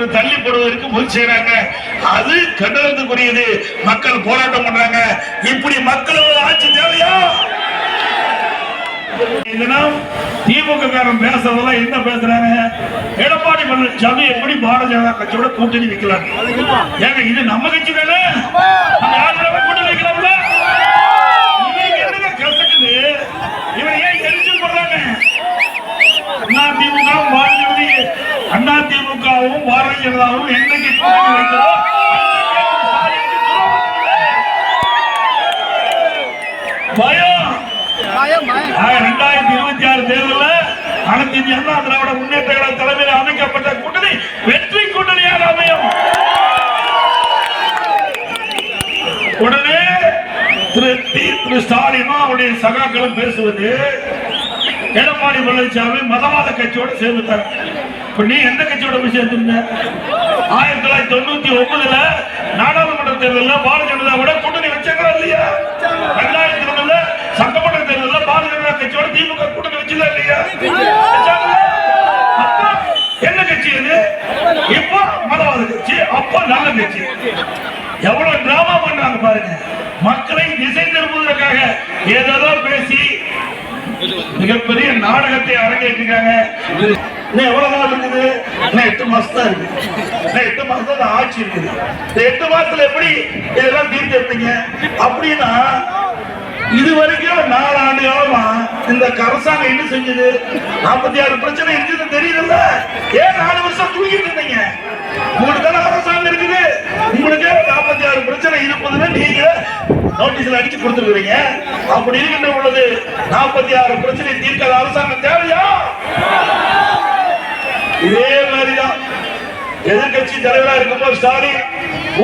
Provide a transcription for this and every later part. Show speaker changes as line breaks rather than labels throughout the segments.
என்று தள்ளி போடுவதற்கு முயற்சி செய்யறாங்க. அது கண்டனத்துக்குரியது. மக்கள் போராட்டம் பண்றாங்க. இப்படி மக்களோட ஆட்சி தேவையா? திமுக காரன் பேசுறதெல்லாம் என்ன பேசுறாங்க? எடப்பாடி பழனிசாமி எப்படி பாரதிய ஜனதா கட்சியோட கூட்டணி வைக்கலாம்? ஏங்க இது நம்ம கட்சி தானே, கூட்டணி வைக்கலாம்ல? இவங்க என்னங்க கசக்குது? இவன் ஏன் எரிச்சல் பண்றாங்க? அதிமுகவும் பாரதிய ஜனதாவும் என்னைக்கு கூட்டணி வைக்கிறோ பயம். 2026 தேர்தலில் அனைத்து இந்திய அண்ணா திராவிட முன்னேற்ற கழக தலைமையில் அமைக்கப்பட்ட கூட்டணி வெற்றி கூட்டணியாக அமையும். உடனே திரு ஸ்டாலினும் அவருடைய சகாக்களும் பேசுவது எடப்பாடி பழனிசாமி மதவாத கட்சியோட சேர்ந்துட்டாங்க. இப்ப நீ எந்த கட்சியோட போய் சேர்ந்திருந்த? 1999 நாடாளுமன்ற தேர்தலில் பாரதிய ஜனதாவோட கூட்டணி வச்சாங்களா இல்லையா? 2002 சட்டமன்ற தேர்தலில் பாரதிய ஜனதா கட்சியோட திமுக கூட்டணி வச்சுதா இல்லையா? என்ன கட்சி இது? இப்போ மதவாத கட்சி, அப்போ நல்ல கட்சி. எவ்வளவு டிராமா பண்றாங்க பாருங்க. மக்களை திசை திருப்புவதற்காக ஏதோ பேசி மிகப்பெரிய நாடகத்தை அரங்கேற்றிருக்காங்க. எவ்வளவு நாள் இருக்குது? 8 மாசம் தான் இருக்கு. 8 மாசம் தான் ஆட்சி இருக்குது. இந்த 8 மாசத்துல எப்படி இதெல்லாம் தீர்த்து எடுத்தீங்க? அப்படின்னா இது வரைக்கும் 4 ஆண்டு காலமா இந்த அரசாங்கம் என்ன செஞ்சது? 46 பிரச்சனை இருக்குன்னு தெரியுதுல்ல? ஏன் 4 வருஷம் தூக்கிட்டு இருந்தீங்க? உங்களுக்கு தானே அரசாங்கம் இருக்குது. உங்களுக்கு 46 பிரச்சனை இருப்பதுன்னு நீங்க நோட்டீஸ்ல அடிச்சு கொடுத்துருக்கீங்க. அப்படி இருக்கின்ற பொழுது 46 பிரச்சனை தீர்க்காத அரசாங்கம் தேவையா? இதே மாதிரிதான் எதிர்கட்சி தலைவரா இருக்கும்போது ஸ்டாலின்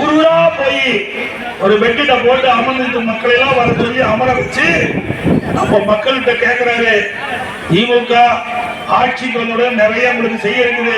ஊரா போய் ஒரு வெட்டிட்ட போட்டு அமர்ந்து மக்களை எல்லாம் வர சொல்லி அமர வச்சு அப்ப மக்கள்கிட்ட கேட்கிறாரு, திமுக ஆட்சிக்கு வந்து நிறைய உங்களுக்கு செய்ய இருக்குது,